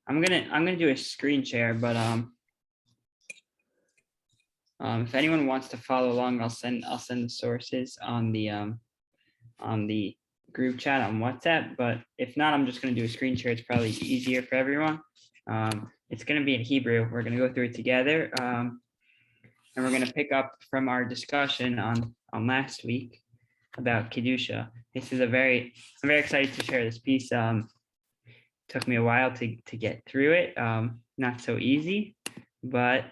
I'm gonna do a screen share, but if anyone wants to follow along, I'll send the sources on the group chat on WhatsApp. But if not, I'm just gonna do a screen share. It's probably easier for everyone. It's gonna be in Hebrew. We're gonna go through it together, and we're gonna pick up from our discussion on last week about kedusha. I'm very excited to share this piece. Took me a while to get through it. Not so easy, but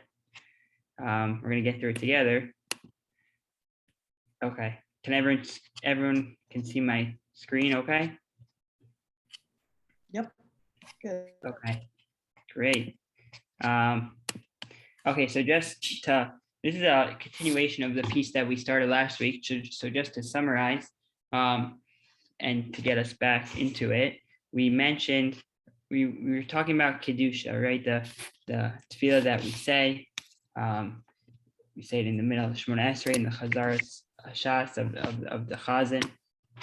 we're gonna get through it together. Okay, can everyone can see my screen? Okay. Yep. Good. Okay, great. Okay, so this is a continuation of the piece that we started last week. So just to summarize, and to get us back into it, we mentioned we were talking about kedusha, right? The tefillah that we say it in the middle of the Shemona Esrei in the Chazaras Shas of the Chazan,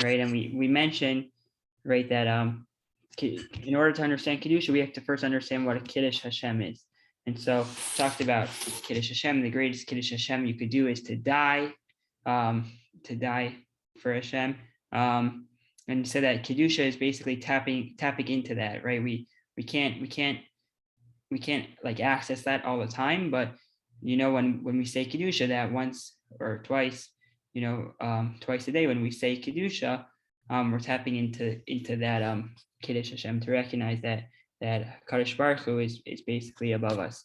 right? And we mentioned, right, that in order to understand kedusha, we have to first understand what a kiddush Hashem is. And so talked about kiddush Hashem. The greatest kiddush Hashem you could do is to die for Hashem. And so that kedusha is basically tapping into that, right? We can't like access that all the time, but when we say kedusha, that once or twice, twice a day when we say kedusha, we're tapping into that kiddush Hashem, to recognize that Kadosh Baruch Hu is basically above us.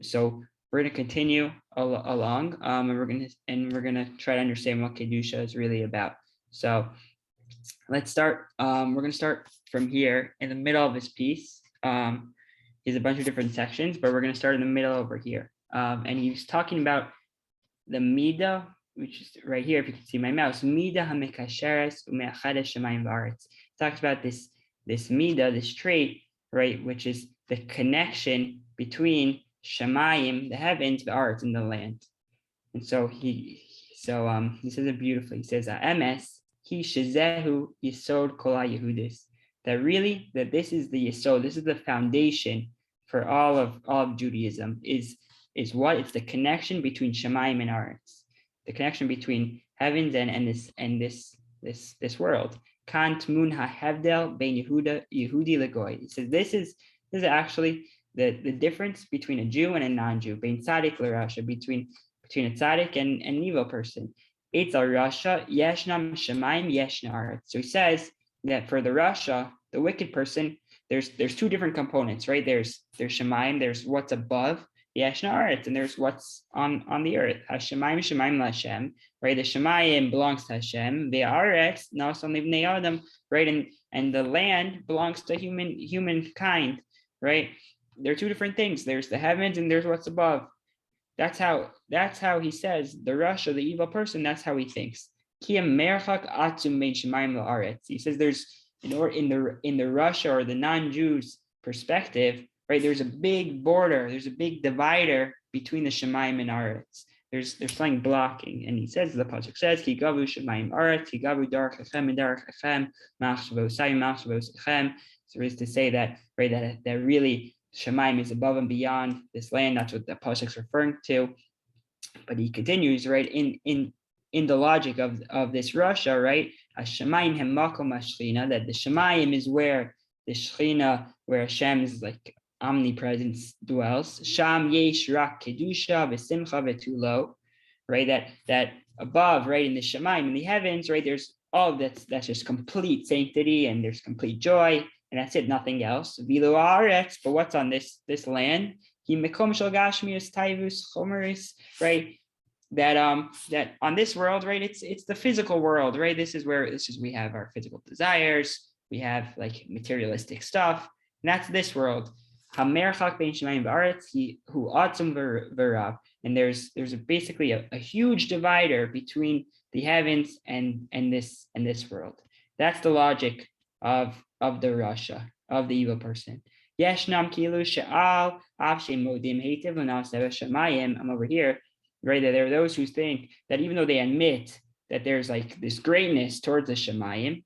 So we're going to continue along, and we're gonna try to understand what kedusha is really about. So let's start. We're going to start from here. In the middle of this piece is a bunch of different sections, but we're going to start in the middle over here. And he's talking about the midah, which is right here. If you can see my mouse, midah hamekasheres umeachedes shemayim v'aretz. Talks about this midah, this trait, right, which is the connection between shemayim, the heavens, the arts, and the land. And so he says it beautifully. He says, "Emes hi shezehu yisod kol hayehudis." That this is the yisod, this is the foundation for all of Judaism. Is what? It's the connection between shemayim and arts, the connection between heavens and this world. Kan tmun hahevdel bein Yehudi legoy. It says this is actually the difference between a Jew and a non-Jew. Bein tzaddik l'rasha, between a tzaddik and an evil person. It's a rasha yeshnam shemayim yeshna arts. So he says that for the rasha, the wicked person, there's two different components, right? There's shemayim, there's what's above yeshna arts, and there's what's on the earth. Hashemayim shemayim l'Hashem, right? The shemayim belongs to Hashem. The arets nasan livnei adam, right? And the land belongs to humankind, right? They're two different things. There's the heavens and there's what's above. That's how he says the rasha, the evil person. That's how he thinks. He says there's in the rasha or the non-Jews perspective, right? There's a big border. There's a big divider between the shemayim and aretz. There's something blocking, and he says, the pasuk says, "Ki gavu shemayim aretz, ki gavu darach Hashem darach Hashem, machshavosayim machshavosayim." So it is to say that, right, that really shemayim is above and beyond this land. That's what the pasuk is referring to. But he continues, right, in the logic of this rasha, right? Hashemayim hem makom hashchina, that the shemayim is where the shechina, where Hashem's like omnipresence dwells. Sham yesh rak kedusha v'simcha v'tulo, right? That above, right, in the shemayim, in the heavens, right, there's all that's just complete sanctity and there's complete joy, and that's it, nothing else. V'lo haaretz, but what's on this land? Hi mekom shel gashmius taivus chomeris, right? That on this world, right, it's the physical world, right? We have our physical desires, we have like materialistic stuff, and that's this world. And there's basically a huge divider between the heavens and this world. That's the logic of the rasha, of the evil person. I'm over here, right? That there are those who think that even though they admit that there's like this greatness towards the shemayim,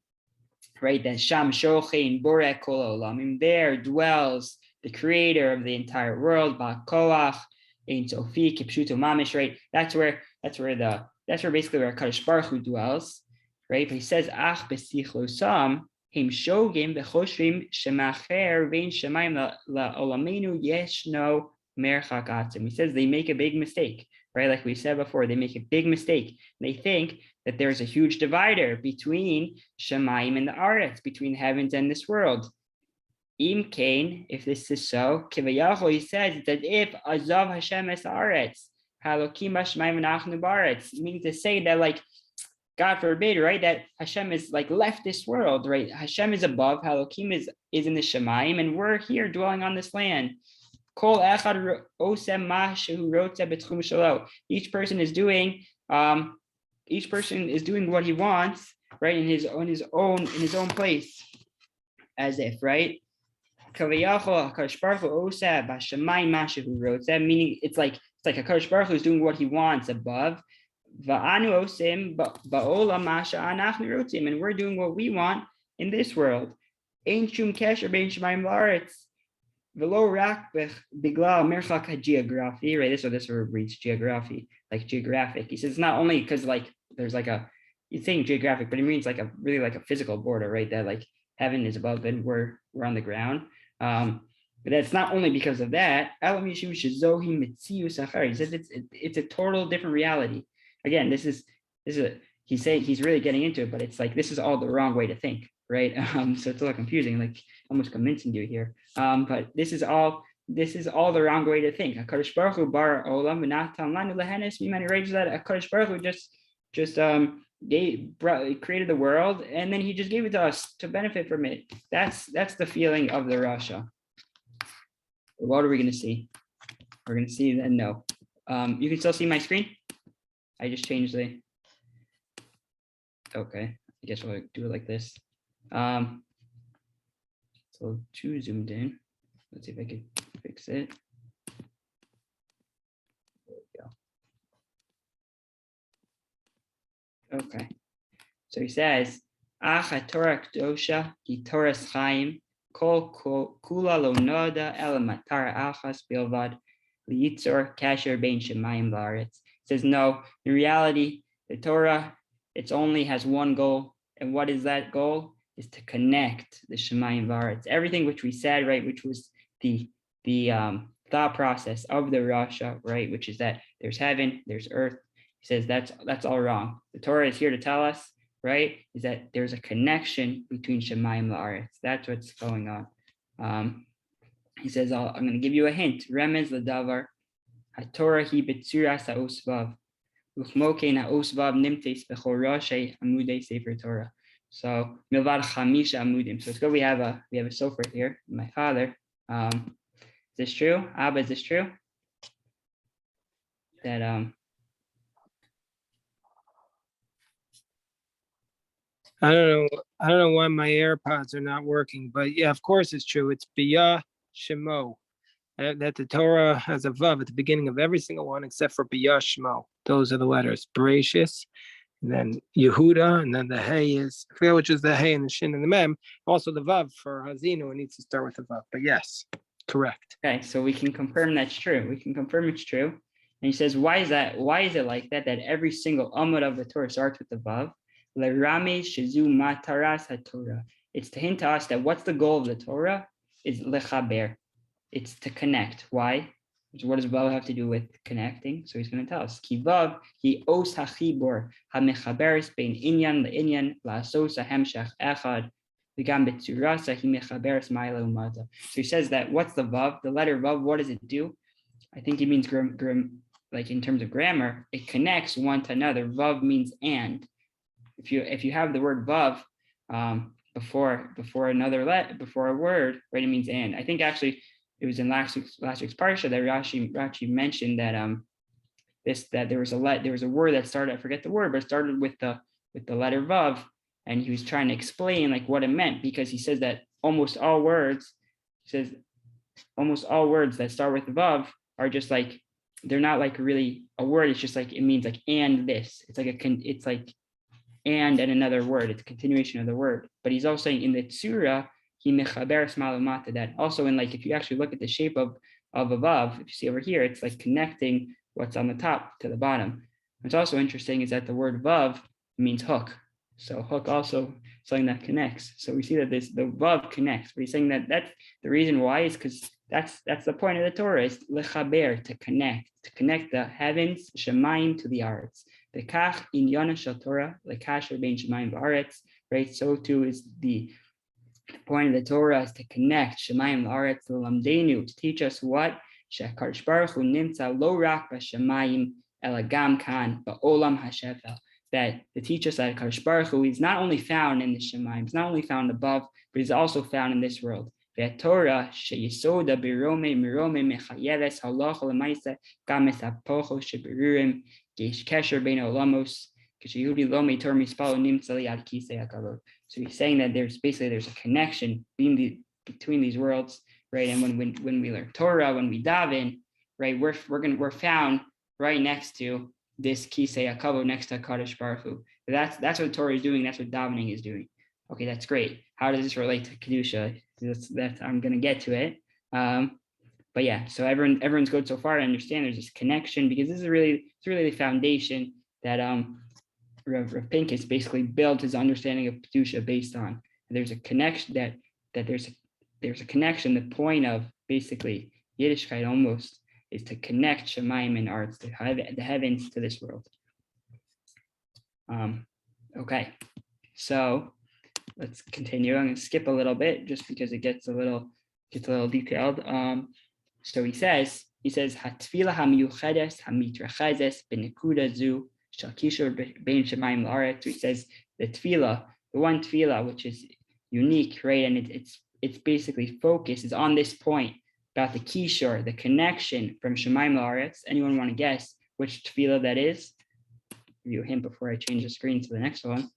right? That Sham Shochein Borek Kol Olamim, there dwells the creator of the entire world, Ba'koach, Ein Sofi, Kipshuto Mamish, right? That's where basically where Kadosh Baruch Hu dwells, right? But he says, Ach besichlusam, him shogim bechoshrim shemacher vein shemaim la'olamenu yeshno merchak atzim. He says they make a big mistake, right? Like we said before, they make a big mistake. They think that there's a huge divider between Shemaim and the Aretz, between the heavens and this world. Im Kain, if this is so, Kivayachol, he says that if Azav Hashem es Aretz, Halokim Shemaim v'nachnu b'aretz, meaning to say that, like, God forbid, right, that Hashem is like left this world, right? Hashem is above, Halokim is in the Shemaim, and we're here dwelling on this land. Kol echad osem ma shehu rotze b'tchum shelo. Each person is doing what he wants, right, in his own place, as if, right? Kaviyachol HaKadosh Baruch Hu oseh b'shamayim ma shehu rotze, meaning it's like HaKadosh Baruch Hu is doing what he wants above. Va'anu osim ba'olam ma she'anachnu rotzim, and we're doing what we want in this world. Ein shum kesher bein shemayim la'aretz. V'lo rak biglal merchak hageography, right? This word reads geography, like geographic. He says it's not only because like there's like he's saying geographic, but it means like a really like a physical border, right? That like heaven is above and we're on the ground. But that's not only because of that. He says it's a total different reality. Again, he's really getting into it, but it's like this is all the wrong way to think, right? So it's a little confusing, like almost convincing you here. But this is all the wrong way to think. HaKadosh Baruch Hu bara olam v'natan lanu lehenes mimani rage, that HaKadosh Baruch Hu just created the world, and then he just gave it to us to benefit from it. That's the feeling of the Rasha. What are we going to see? We're going to see that no. You can still see my screen? I just changed the. Okay, I guess we'll do it like this. So too zoomed in. Let's see if I can fix it. There we go. Okay. So he says, Acha Torah Kedusha, ki Torah Chaim, kol kula lo noda el matar achas bilvad, liyitzor kasher bein shemayim la'aretz. Says no, in reality, the Torah, it only has one goal. And what is that goal? Is to connect the Shemayim V'aretz. Everything which we said, right, which was the thought process of the Rasha, right, which is that there's heaven, there's earth. He says that's all wrong. The Torah is here to tell us, right, is that there's a connection between Shemayim V'aretz. That's what's going on. He says, I'm going to give you a hint. Remez l'davar, HaTorah hi b'tzuras ha'osvav, u'chmokein ha'osvav nimtes b'chol roshei amudei sefer Torah. So milvad chamisha amudim. So it's good we have a sofer here. My father. Is this true? Abba, is this true? That I don't know why my AirPods are not working, but yeah, of course it's true. It's Biyah Shemo. That the Torah has a vav at the beginning of every single one except for Biyah Shemo. Those are the letters. Bereshis, and then Yehuda, and then the Hey is, I forget which is the Hey and the Shin and the Mem. Also the vav for Hazinu, it needs to start with the vav. But yes, correct. Okay, so we can confirm that's true. We can confirm it's true. And he says, why is that? Why is it like that? That every single amud of the Torah starts with the vav. Lerame shizu mataras haTorah. It's to hint to us that what's the goal of the Torah is lechaber. It's to connect. Why? What does vav have to do with connecting? So he's going to tell us. Ki vav hi os hachibor hamechaberes bein inyan leinyan la'asos hahemshach echad v'gam betzurasa hi mechaberes ma'ila umata. So he says that what's the vav? The letter vav. What does it do? I think he means like in terms of grammar, it connects one to another. Vav means and. If you have the word vav before a word, right, it means and. I think actually it was in last week's parsha that Rashi mentioned that that there was a word that started, I forget the word, but it started with the letter vav, and he was trying to explain like what it meant, because he says that almost all words that start with the vav are just like, they're not like really a word. It's just like, it means like and this. It's like and another word. It's a continuation of the word. But he's also saying in the tsura, That also in like if you actually look at the shape of above, if you see over here, it's like connecting what's on the top to the bottom. What's also interesting is that the word vav means hook. So hook also something that connects. So we see that the vav connects. But he's saying that that's the reason why is because that's the point of the Torah is lechaber, to connect the heavens, shemayim, to the arets. Bekach inyana shel Torah lekasher bein shemayim v'aretz. Right. So too is the point of the Torah is to connect shemayim v'aretz l'lamdenu, to teach us what shekadosh baruch hu nimtza lo rak b'shemayim ela gam kan ba'olam hashefel. That to teach us that Kadosh Baruch Hu is not only found in the Shemayim, he's not only found above, but he's also found in this world. The Torah sheyisoda birome mirome mechayeves halacha lemaisa games hapocho sheberurim gesh kesher bein olamos kishayudi lo meitor mispalo nimtzali ad kisei hakavod. So he's saying that there's a connection between these worlds, right? And when we learn Torah, when we daven, right, we're found right next to this kisei hakavod, next to Kadosh Baruch Hu. That's what Torah is doing. That's what davening is doing. Okay, that's great. How does this relate to kedusha? That I'm going to get to it. But yeah, so everyone's good so far. I understand there's this connection because this is really the foundation that Rav Pincus basically built his understanding of kedusha based on. There's a connection that there's a connection. The point of basically Yiddishkeit almost is to connect Shemayim and arts, the heavens to this world. Okay, so let's continue. I'm going to skip a little bit just because it gets a little detailed. So he says Hatfila hamiyuchedes hamitrachezes benekuda zu shel kishur bein Shemayim la'aretz. He says the one tefillah which is unique, right? And it's basically focuses on this point about the kishur, the connection from Shemayim la'aretz. Anyone want to guess which tefillah that is? Give you a hint before I change the screen to the next one.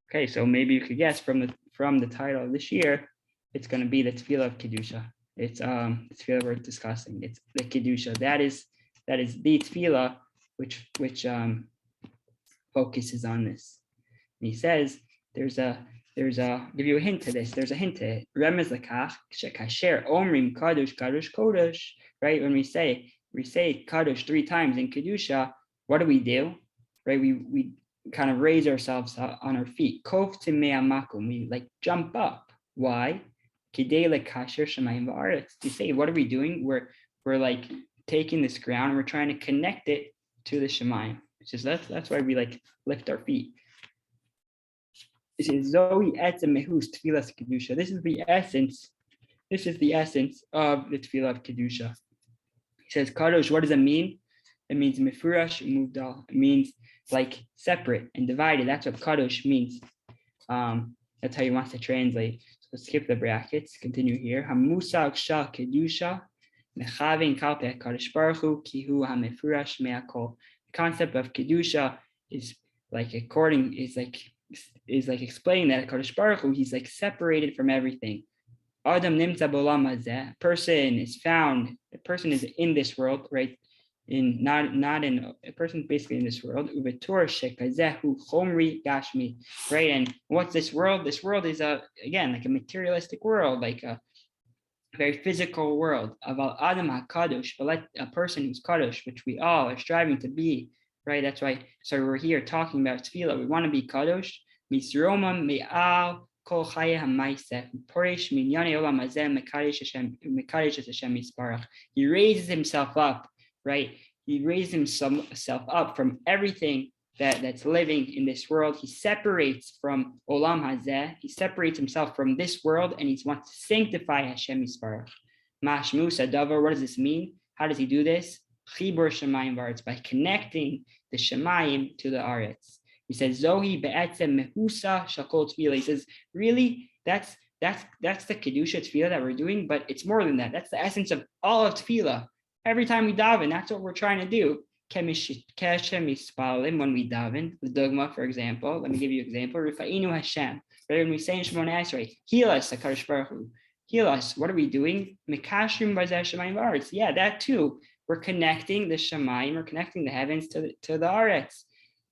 Okay, so maybe you could guess from the title of this year, it's going to be the tefillah of kedusha. It's the tefillah we're discussing. It's the kedusha. That is the tefillah which focuses on this. And he says there's a give you a hint to this. There's a hint to it. Remez lekach shekasher omrim kadosh kadosh kodesh. Right, when we say kadosh 3 times in kedusha, what do? Right, we kind of raise ourselves on our feet. Kof timei makom. We like jump up. Why? Kidei lekasher shemayim va'aretz. You say, what are we doing? We're like taking this ground. We're trying to connect it to the shemayim. Which is that's why we like lift our feet. This is Zoe etzem mehus tefillas kedusha. This is the essence. This is the essence of the tefillah of kedusha. He says kadosh. What does it mean? It means mefurash muvdal. It means like separate and divided. That's what kadosh means. That's how he wants to translate. So skip the brackets. Continue here. Hamusag shal kedusha mechavin kalpe kadosh baruch hu kihu hamefurash me'akol. The concept of kedusha is like explaining that Kadosh Baruch Hu, he's like separated from everything. Adam nimtza b'olam hazeh. Person is found. The person is in this world, right? Not in a person basically in this world. Uvetor shekazehu chomri gashmi. Right, and what's this world? This world is again like a materialistic world, like a very physical world. Aval Adam HaKadosh, but a person who's kadosh, which we all are striving to be. Right, that's why. So we're here talking about tefillah. We want to be kadosh. Misroma me'al kol chaye ha'maiseh poresh minyane olam hazeh mekadesh Hashem yisparach. He raises himself up, right? He raises himself up from everything that's living in this world. He separates from olam hazeh. He separates himself from this world, and he wants to sanctify Hashem yisparach. Mashmus adavar. What does this mean? How does he do this? Chibur shemayim v'aretz, by connecting the shemayim to the aretz. He says Zohi be'etzem mehusa shakol tefillah. He says really that's the kedusha tefillah that we're doing, but it's more than that. That's the essence of all of tefillah. Every time we daven, that's what we're trying to do. When we daven, the dogma, for example, let me give you an example. Rifa'inu Hashem. Right, when we say in Shemona Esrei, heal us, HaKadosh Baruch Hu. Heal us. What are we doing? Mekashrim b'zeh shemayim v'aretz. Yeah, that too. We're connecting the shemayim. We're connecting the heavens to the aretz.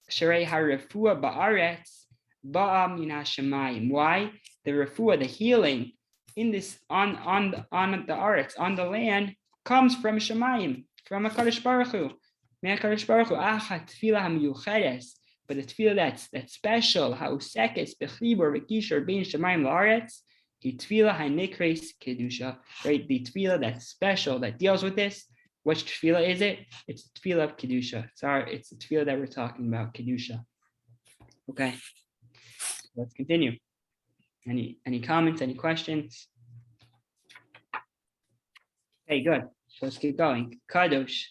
Sherei harefua ba'aretz Ba'am min hashemayim. Why? The refuah, the healing in this on the aretz, on the land, comes from Shemayim, from a Kadosh Baruch Hu. Me'akadosh Baruch Hu, achat tefillah hamiyuchedes. But the tefillah that's special, ha'usekes bechibur v'kishur bein Shemayim la'aretz, the tefillah hanikres kedusha. Right, the tefillah that's special, that deals with this. Which tefillah is it? It's the tefillah of kedusha. It's the tefillah that we're talking about, kedusha. Okay, let's continue. Any comments? Any questions? Okay, good. So let's keep going. Kadosh,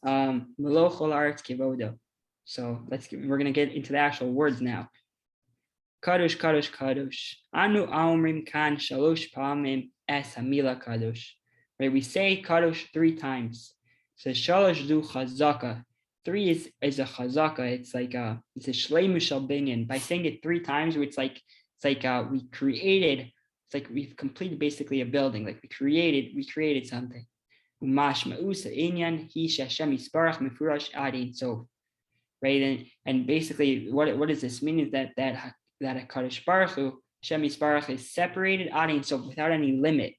melochol aretz kivodo. So we're gonna get into the actual words now. Kadosh, kadosh, kadosh. Anu aomrim kan shalosh pamim es hamila kadosh. Right, we say kadosh 3 times. So shalosh du chazaka. 3 is a chazaka. It's like it's a shleimu shel binyan. By saying it 3 times, it's like we created. It's like we've completed basically a building. Like we created something. Umashma'usa inyan hi shashem yisparach mefurash adin sof. Right, and basically what does this mean is that a Kadosh Baruch Hu, Hashem Yisparach, is separated adin sof without any limit.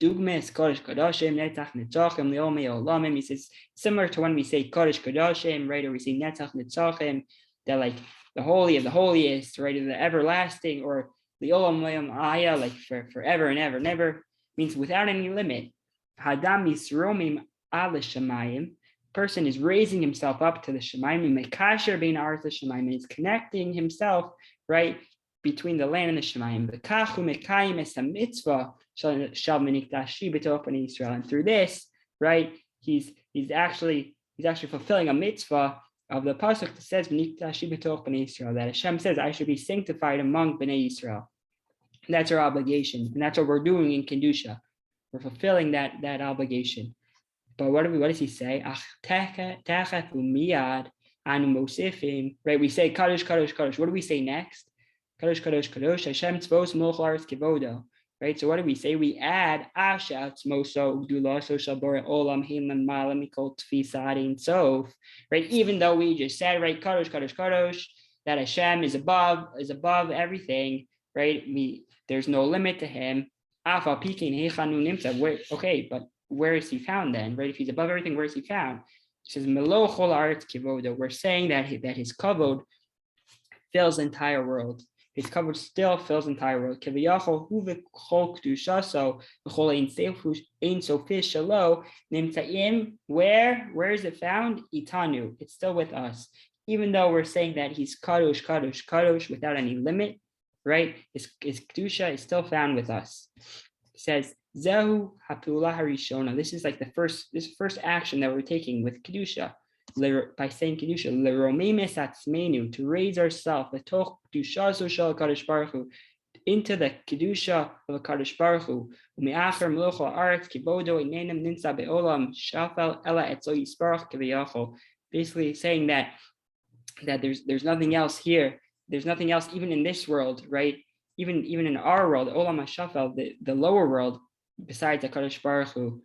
Dugmes Kodesh Kodashim Netzach Netzachim Leomei Olamim. He says similar to when we say Kodesh Kodashim, right, or we say Netzach Netzachim, that like the holy of the holiest, right, of the everlasting, or Leolam Leom Aya, like for forever and ever and ever, means without any limit. Hadam Yisromim Al Shemayim. Person is raising himself up to the Shemayim. Mekasher bein Arth Shemayim, is connecting himself, right, between the land and the Shemayim. V'kachu mekayim es mitzvah shal menikdashi b'toch bnei Yisrael. And through this, right, he's actually fulfilling a mitzvah of the pasuk that says menikdashi b'toch bnei Yisrael, that Hashem says I should be sanctified among bnei Yisrael. And that's our obligation, and that's what we're doing in kedusha. We're fulfilling that obligation. But what does he say? Right? We say kadosh, kadosh, kadosh. What do we say next? Kadosh, kadosh, kadosh. Hashem tzvos melech la'aretz kivodo. Right. So what do we say? We add asha tzmoso gdulaso shabore olam himlan mala mikol tfisa adin sof. Right. Even though we just said, right, kadosh, kadosh, kadosh, that Hashem is above everything. Right. There's no limit to him. Afa pikin heichanu nimtza. Okay, but where is he found then? Right? If he's above everything, where is he found? He says, melochol aretz kivodo. We're saying that his kavod fills the entire world. His kavod still fills the entire world. Kiviyachol hu v'chol kedushaso v'chol ein sofish shalo nimtzaim. Where is it found? Itanu. It's still with us. Even though we're saying that he's kadosh, kadosh, kadosh without any limit, right? His kedusha is still found with us. It says, Zehu hapula harishona. This is like the first action that we're taking with kedusha, by saying kedusha. Leromimes atzmenu, to raise ourselves, letoch kedusha shel Kadosh Baruch Hu, into the kedusha of a Kadosh Baruch Hu. Umeacher melochol aretz kibodo inenem ninsa beolam shafel ela etzo yisparach keviyachol. Basically saying that there's nothing else here. There's nothing else even in this world, right? Even in our world, olam hashafel, the lower world, besides the Kadosh Baruch Hu,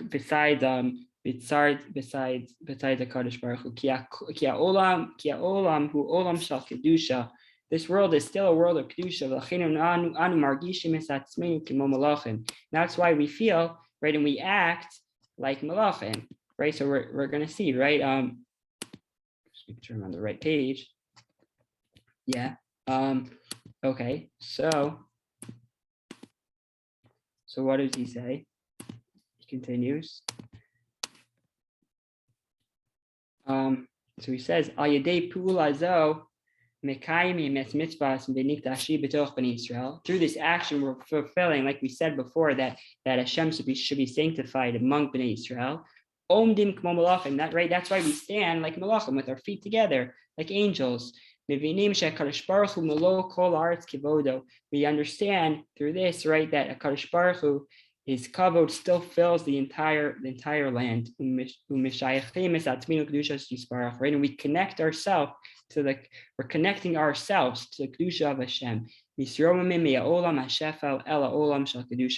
besides the Kadosh Baruch Hu, ki olam hu olam shal kedusha. This world is still a world of kedusha. That's why we feel, right, and we act like malachim, right? So we're gonna see, right? Just make sure I'm on the right page. Yeah. Okay. So what does he say? He continues. So he says, Al yedei pu'ulazo mekayimim es mitzvahs v'nikdashi b'toch bnei Yisrael. Through this action, we're fulfilling, like we said before, that Hashem should be sanctified among bnei Yisrael. Omdim k'mo malachim. That right. That's why we stand like malachim with our feet together, like angels. We understand through this, right, that a Kadosh Baruch Hu, his kavod still fills the entire land. Right, and we connect ourselves we're connecting ourselves to the kedusha of Hashem.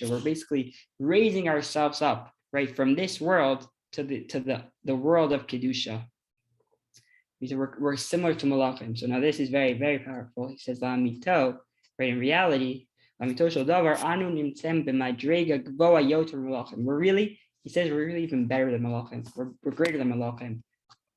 We're basically raising ourselves up, right, from this world to the world of kedusha. He said we're similar to malachim. So now this is very, very powerful. He says Lamito, right? In reality, Lamito shel davar anu nimtzem b'madrega gvoa yoter malachim. He says we're really even better than malachim. We're greater than malachim.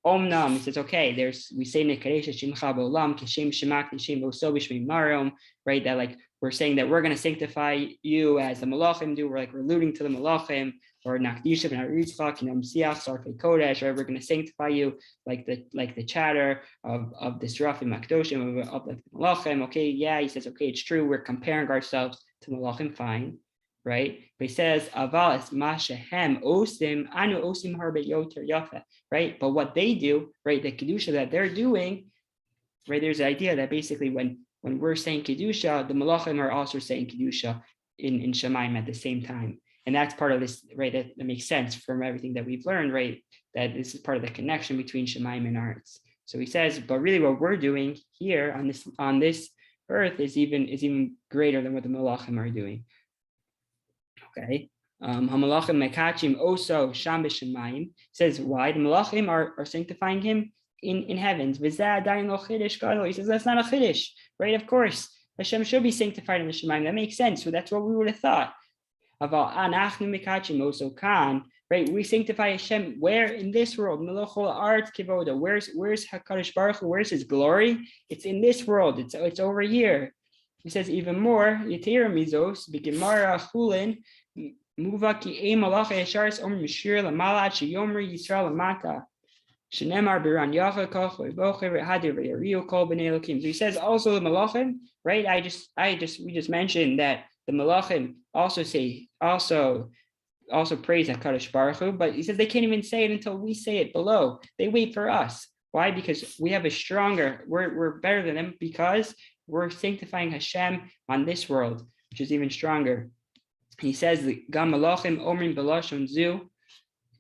Omnam, he says, okay, we say Nekadesha Shimcha B'Olam, Kishem Shemak, Kishem Boso B'Shmei Marom, right? That like we're saying that we're going to sanctify you as the Malachim do. We're alluding to the Malachim, or Nakdisha B'Naritzchak, Msiach, Sarfei Kodesh, right? We're going to sanctify you like the chatter of the Serafim Makdoshim, of like the Malachim. Okay, yeah, he says, okay, it's true. We're comparing ourselves to Malachim, fine. Right, but he says, "Aval es mashehem osim anu osim harbe yoter yafa." Right, but what they do, right, the kedusha that they're doing, right, there's the idea that basically when we're saying kedusha, the malachim are also saying kedusha in Shemaim at the same time, and that's part of this, right? That makes sense from everything that we've learned, right? That this is part of the connection between Shemaim and Arts. So he says, but really, what we're doing here on this earth is even greater than what the malachim are doing. Okay. Hamalachim mekachim oso sham b'shemayim says why the malachim are sanctifying him in heavens. V'zeh adayin lo chiddush gadol. He says that's not a chiddush, right? Of course, Hashem should be sanctified in the shemayim. That makes sense. So that's what we would have thought. Aval anachnu mekachim oso kan. Right? We sanctify Hashem where in this world. Melochol art kivoda. Where's Hakadosh Baruch Hu? Where's His glory? It's in this world. It's over here. He says even more. Yetera mizos b'gemara chulin. Muvaki e malacha yesharis omer mishir lamalat sheyomri Yisrael lamata shenemar biran yacha koch levocher v'hadir v'yariu kol b'nei Elokim. So he says also the malachim, right? We just mentioned that the malachim also praise HaKadosh Baruch Hu, but he says they can't even say it until we say it below. They wait for us. Why? Because we have we're better than them because we're sanctifying Hashem on this world, which is even stronger. He says, "Gam malachim omrim belashon zu,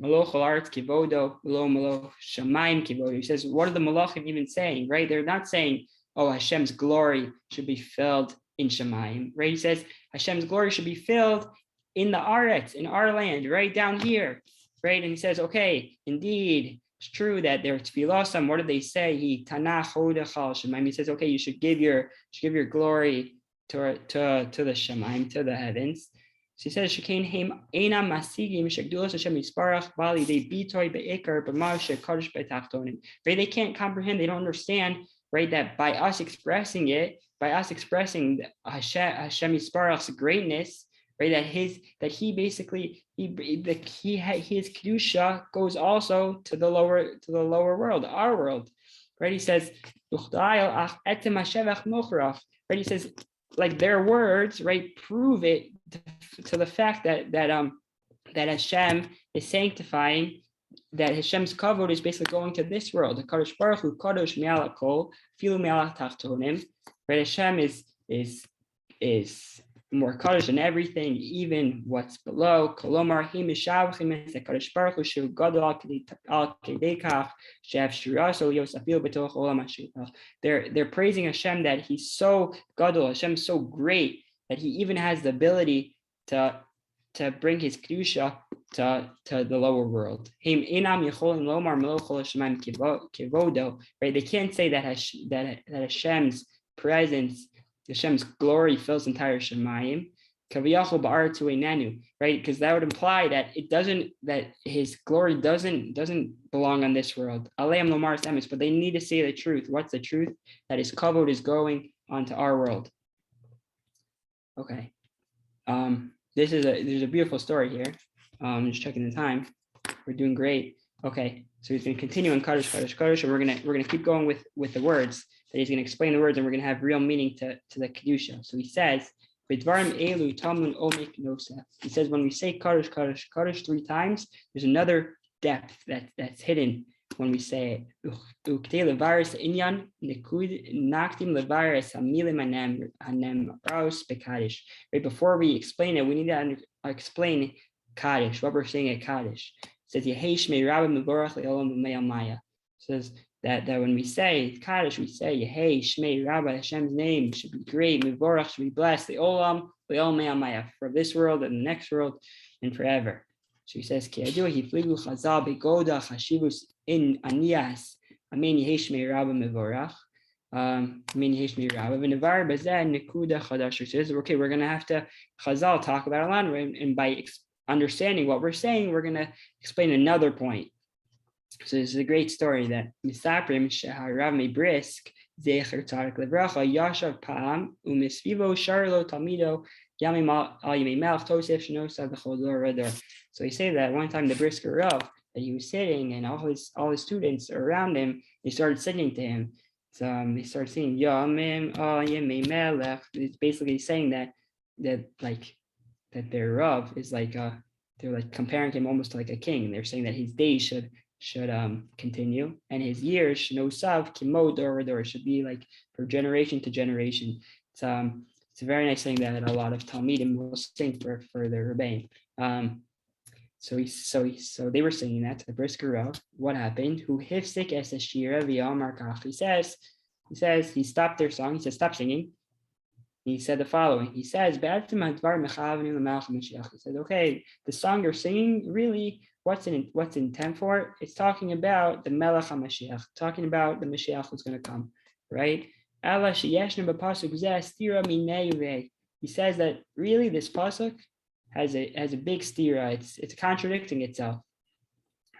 maloch alarts kivodo, maloch shamayim kivodo." He says, what are the malachim even saying? Right? They're not saying, "Oh, Hashem's glory should be filled in Shamayim." Right? He says, Hashem's glory should be filled in the Aretz, in our land, right down here. Right? And he says, okay, indeed, it's true that they're tefilosam. What do they say? He tanach hodachal Shamayim. He says, okay, you should give your glory to the Shamayim, to the heavens. So he says, "Shekain heim einam masigim shegdulas Hashem yisparach bali they bitoy beikar b'mashe kadosh betachtonim." Right? They can't comprehend. They don't understand. Right? That by us expressing Hashem yisparach's greatness, right? His kedusha goes also to the lower world, our world. Right? He says, right? He says, like their words, right, prove it to the fact that Hashem is sanctifying, that Hashem's kavod is basically going to this world. The Kadosh Baruch Hu Kadosh Me'al Kol Filu Me'al Tachtonim. Right, Hashem is more Kadosh than everything, even what's below. Kolomar Hi Mishavchim Es Kadosh Baruch Hu Shu Gadol Al Kedei Kach Shev Shiraso Yosafil B'Toch Olam HaShitach. They're praising Hashem that He's so Gadol, Hashem's so great that He even has the ability to bring His kedusha to the lower world. Right? They can't say that Hashem's presence, Hashem's glory fills entire Shemayim. Right? Because that would imply that His glory doesn't belong on this world. But they need to say the truth. What's the truth? That His kavod is going onto our world. Okay. There's a beautiful story here. Just checking the time. We're doing great. Okay, so he's going to continue on Kaddish, and we're gonna keep going with the words. That he's going to explain the words, and we're going to have real meaning to the kedusha. So he says, he says when we say Kaddish 3 times, there's another depth that's hidden when we say it. Right, before we explain it, we need to explain Kaddish, what we're saying at Kaddish. It says, says that when we say Kaddish, we say Yehei Shmei Rabbi, Hashem's name should be great, Mivorach should be blessed, the Olam, for this world and the next world and forever. So he says, in Anias Amen yehesh me'irabah mevorach. Amen yehesh me'irabah v'nevar b'zeh nekuda chadash. Says, okay, we're going to have to Chazal talk about a lot, and by understanding what we're saying, we're going to explain another point. So this is a great story that Misaprim Sheharav Mebrisk Zecher Tzadik Levracha Yashav Pam Umisvivo Sharlo Talmido Yamim Al Yimei Melch Tosef Shnosav B'Chodor Rador. So he said that one time the brisker Rav, that he was sitting and all his students around him, they started singing to him. So they started singing Yamim Al Yimei Melech. It's basically saying that their Rav is like they're like comparing him almost to like a king. They're saying that his days should continue, and his years shnosav kimo dor should be like for generation to generation. It's a very nice thing that a lot of Talmidim will sing for their rebbeim. So they were singing that to the brisker Rav. What happened? Who hifsik es ashira v'yamar kach. He says he stopped their song. He said stop singing. He said the following. He says, he said, okay, the song you're singing, really, what's in intent for? It's talking about the Melech HaMashiach, talking about the Mashiach who's going to come, right? He says that really this pasuk has a big stira. It's contradicting itself.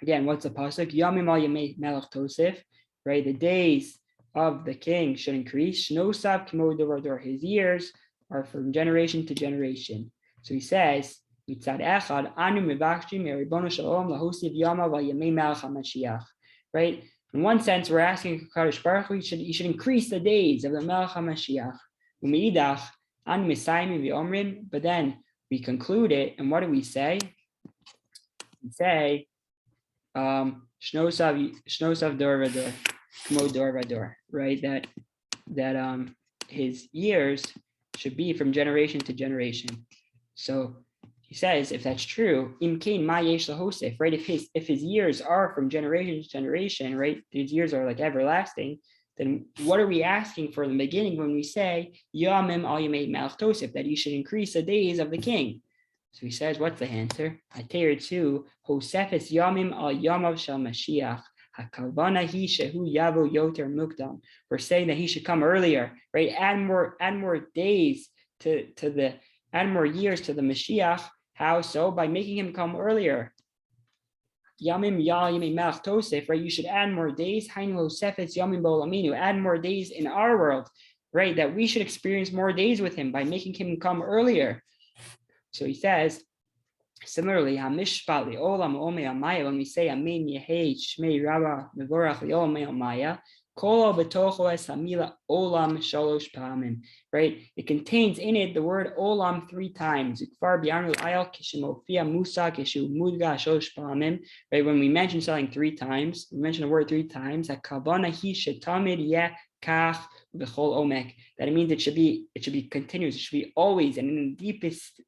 Again, what's the pasuk? Yamim al yamei melech tosef, right? The days of the king should increase. Shnosav kimo dor. His years are from generation to generation. So he says, mitzad echad anu mevakshim meribono shalom lahosiv yamav al yamei melech HaMashiach. Right? In one sense, we're asking Kadosh Baruch Hu, he should increase the days of the Melech HaMashiach. Umeidach anu misayim v'omrim. But then we conclude it, and what do we say? We say, shnosav dor v'dor. Right, that his years should be from generation to generation. So he says, if that's true, imkein ma yesh lahosef, right? If his years are from generation to generation, right? His years are like everlasting. Then what are we asking for in the beginning when we say yamim al yamei melech tosef, that you should increase the days of the king? So he says, what's the answer? Ater to hosefes yamim al yamav shel Mashiach. We're saying that he should come earlier, right? Add more days add more years to the Mashiach. How so? By making him come earlier. Yamim yamim melech tosef, right? You should add more days. Add more days in our world, right? That we should experience more days with him by making him come earlier. So he says, similarly, hamishpat li'olam omei amaya, when we say amin yehei shmei rabba mevorach li'olam amaya, kol betocho es hamila olam shalosh pa'amim, right? It contains in it the word olam 3 times. Kfar bi'arnu ayal kishimofia musa kishu mudga shalosh pa'amim, right? When we mention something 3 times, we mention the word 3 times. That kavana hi shetamid yeh kach v'chol omek. That it means it should be continuous. It should be always and in the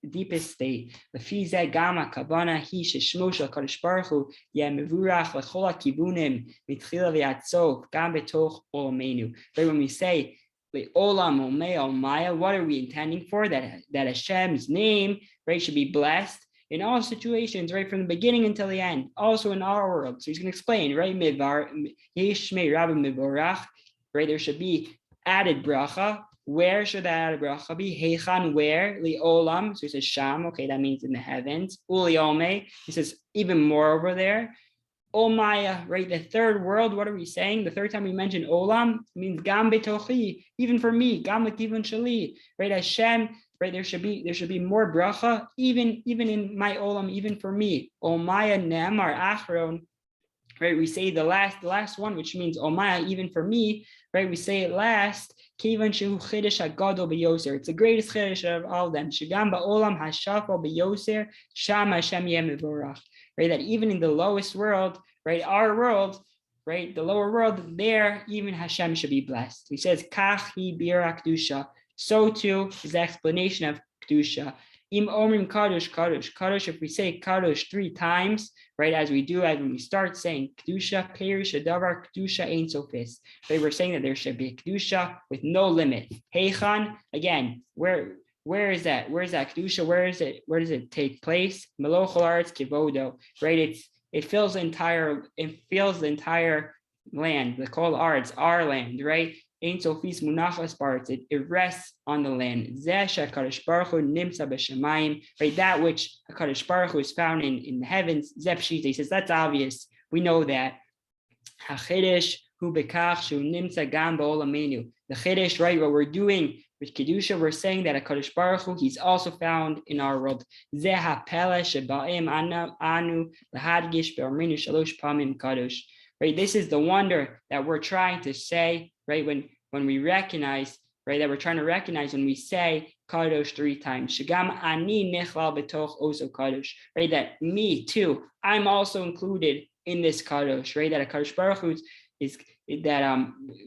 deepest state. Lefi zeh gama kavana hi sheshmo shel Kadosh Baruch Hu yeh mevurach lechol hakivunim mitchila v'yatzof gam betoch olamenu. Right, when we say le'olam omei omaya, what are we intending for? That Hashem's name, right, should be blessed in all situations, right, from the beginning until the end. Also in our world. So he's going to explain, right? Midvar yesh shmei rabba mevorach. Right, there should be added bracha. Where should that added bracha be? Heichan, where? Li'olam. So he says sham. Okay, that means in the heavens. Uli ome. He says even more over there. Omaya, right? The third world. What are we saying? The third time we mention olam means gam betochi, even for me. Gam l'kivun shali. Right, Hashem. Right, there should be more bracha, even in my olam, even for me. Omaya ne'amar achron. Right, we say the last one, which means omaya, even for me. Right, we say it last. Kivan shehu chidush hagadol b'yoser. It's the greatest chidush of all of them. Shagam ba'olam hashafal b'yoser sham Hashem yeh mevorach. Right, that even in the lowest world, right, our world, right, the lower world, there even Hashem should be blessed. He says kach hi bira kedusha. So too is the explanation of kedusha. Im omrim kadosh kadosh kadosh. If we say kadosh 3 times, right, as we do as when we start saying kedusha, perish davar kedusha ein sofis. Right, we're saying that there should be a kedusha with no limit. Heichan, again, where is that? Where is that kedusha? Where is it? Where does it take place? Melochol aretz kivodo. Right, it fills the entire land. The kol arts, our land, right? Ein sofis munachas parts. It rests on the land. Zeh shekadosh baruch hu nimtza b'shamayim. Right, that which Hakadosh Baruch Hu is found in the heavens. Zeh pshita. He says that's obvious. We know that. HaChidesh hu bekach shu nimtza gam ba'olamenu. The Chidesh, right? What we're doing with kedusha, we're saying that Hakadosh Baruch Hu, He's also found in our world. Zeh hapele shebaim anu lahadgish be'amrinu shalosh pamim kadosh. Right, this is the wonder that we're trying to say, right? When we recognize, right, that we're trying to recognize when we say kadosh 3 times. Shagam ani nichlal betoch oso kadosh. Right, that me too, I'm also included in this kadosh. Right, that a kadosh baruch Hu is that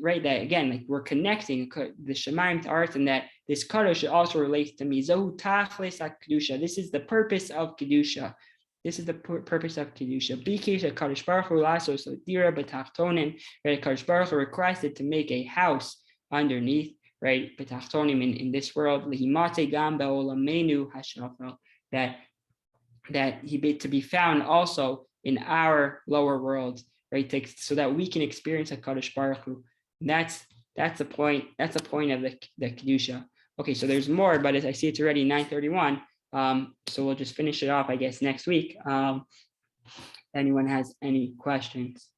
right, that again, like we're connecting the Shemaim to earth, and that this kadosh also relates to me. Zohu tachlis kedusha. This is the purpose of kedusha. This is the purpose of kedusha. Bikesh Hakadosh Baruch Hu lasos dira b'tachtonim. Right, Hakadosh Baruch Hu requested to make a house underneath. Right, b'tachtonim in this world. Lihimate gam be'olamenu hashafel. That he be to be found also in our lower world. Right, so that we can experience Hakadosh Baruch Hu. That's the point. That's the point of the kedusha. Okay, so there's more, but as I see, it's already 9:31. So we'll just finish it off, I guess, next week. Anyone has any questions?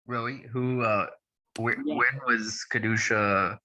Roey, when was Kedusha